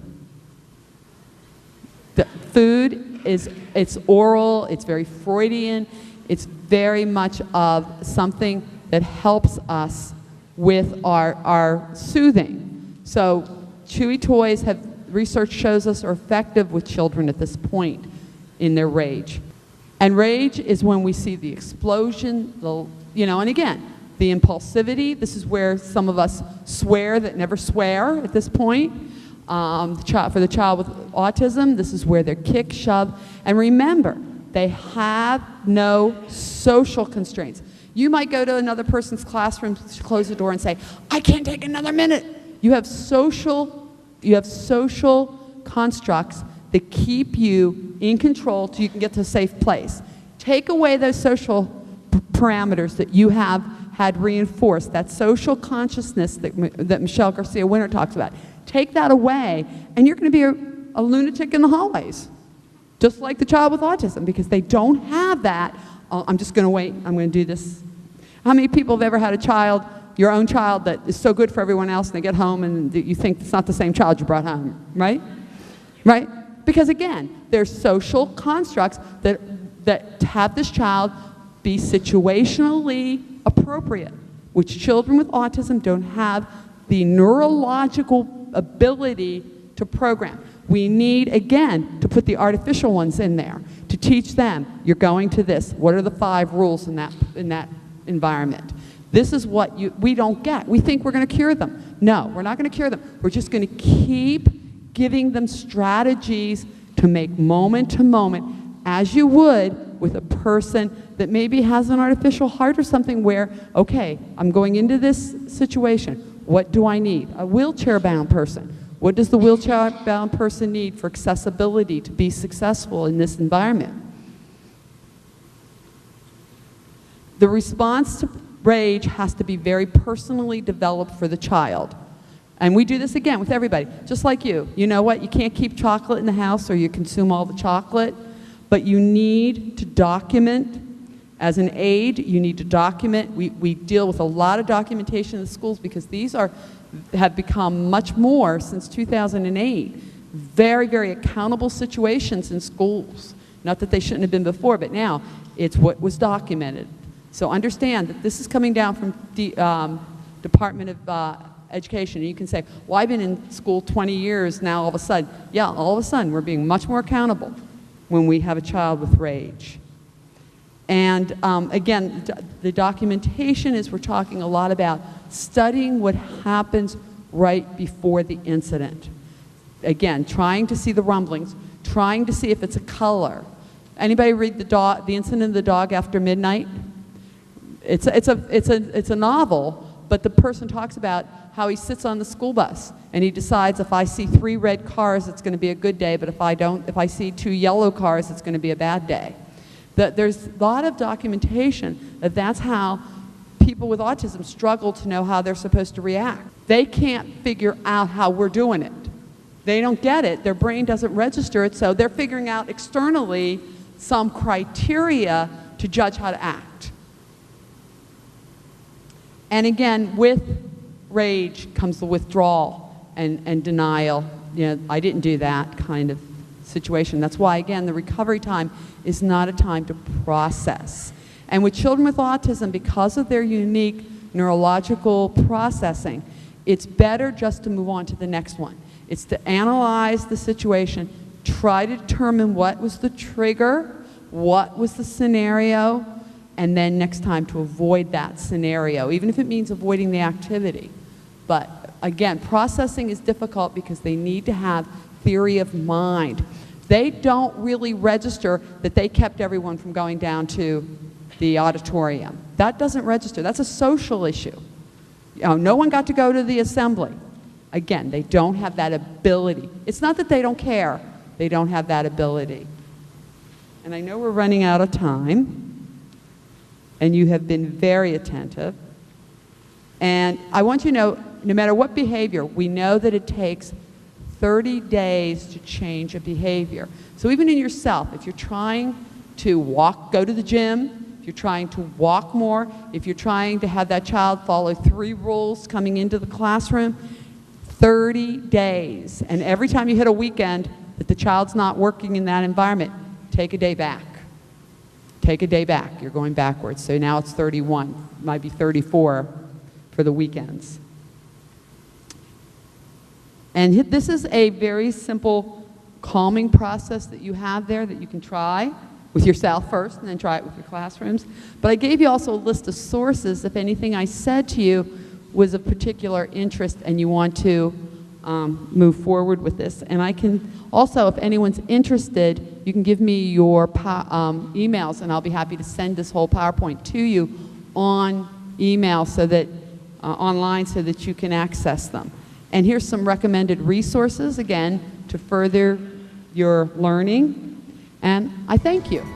The food it's oral, it's very Freudian, it's very much of something that helps us with our soothing. So Chewy toys research shows us are effective with children at this point in their rage. And rage is when we see the explosion, and again, the impulsivity. This is where some of us swear that never swear at this point. For the child with autism, this is where they're kick, shove. And remember, they have no social constraints. You might go to another person's classroom, close the door and say, "I can't take another minute." You have social constructs that keep you in control till you can get to a safe place. Take away those social parameters that you have had reinforced, that social consciousness that Michelle Garcia Winter talks about. Take that away, and you're going to be a lunatic in the hallways, just like the child with autism, because they don't have that. "Oh, I'm just going to wait. I'm going to do this." How many people have ever had a child, your own child, that is so good for everyone else, and they get home and you think it's not the same child you brought home, right? Right? Because again, there's social constructs that have this child be situationally appropriate, which children with autism don't have the neurological ability to program. We need, again, to put the artificial ones in there to teach them, you're going to this. What are the 5 rules in that environment? This is what we don't get. We think we're going to cure them. No, we're not going to cure them. We're just going to keep giving them strategies to make moment to moment, as you would with a person that maybe has an artificial heart or something where, okay, I'm going into this situation. What do I need? A wheelchair-bound person. What does the wheelchair-bound person need for accessibility to be successful in this environment? The response to rage has to be very personally developed for the child. And we do this again with everybody, just like you. You know what? You can't keep chocolate in the house or you consume all the chocolate, but you need to document. As an aide, you need to document. We deal with a lot of documentation in the schools because these have become much more since 2008. Very, very accountable situations in schools. Not that they shouldn't have been before, but now it's what was documented. So understand that this is coming down from the Department of Education. And you can say, well, I've been in school 20 years now all of a sudden. Yeah, all of a sudden we're being much more accountable when we have a child with rage. And again, the documentation is we're talking a lot about studying what happens right before the incident. Again, trying to see the rumblings, trying to see if it's a color. Anybody read the Incident of the Dog After Midnight? It's a novel, but the person talks about how he sits on the school bus and he decides if I see 3 red cars, it's going to be a good day, but if I see 2 yellow cars, it's going to be a bad day. There's a lot of documentation that that's how people with autism struggle to know how they're supposed to react. They can't figure out how we're doing it. They don't get it. Their brain doesn't register it, so they're figuring out externally some criteria to judge how to act. And again, with rage comes the withdrawal and denial. You know, I didn't do that kind of situation. That's why, again, the recovery time is not a time to process. And with children with autism, because of their unique neurological processing, it's better just to move on to the next one. It's to analyze the situation, try to determine what was the trigger, what was the scenario, and then next time to avoid that scenario, even if it means avoiding the activity. But again, processing is difficult because they need to have theory of mind. They don't really register that they kept everyone from going down to the auditorium. That doesn't register. That's a social issue. You know, no one got to go to the assembly. Again, they don't have that ability. It's not that they don't care. They don't have that ability. And I know we're running out of time, and you have been very attentive. And I want you to know, no matter what behavior, we know that it takes 30 days to change a behavior. So even in yourself, if you're trying to go to the gym, if you're trying to walk more, if you're trying to have that child follow 3 rules coming into the classroom, 30 days. And every time you hit a weekend that the child's not working in that environment, take a day back. Take a day back. You're going backwards. So now it's 31. It might be 34 for the weekends. And this is a very simple calming process that you have there that you can try with yourself first and then try it with your classrooms. But I gave you also a list of sources if anything I said to you was of particular interest and you want to move forward with this. And I can also, if anyone's interested, you can give me your emails and I'll be happy to send this whole PowerPoint to you on email so that, online so that you can access them. And here's some recommended resources, again, to further your learning. And I thank you.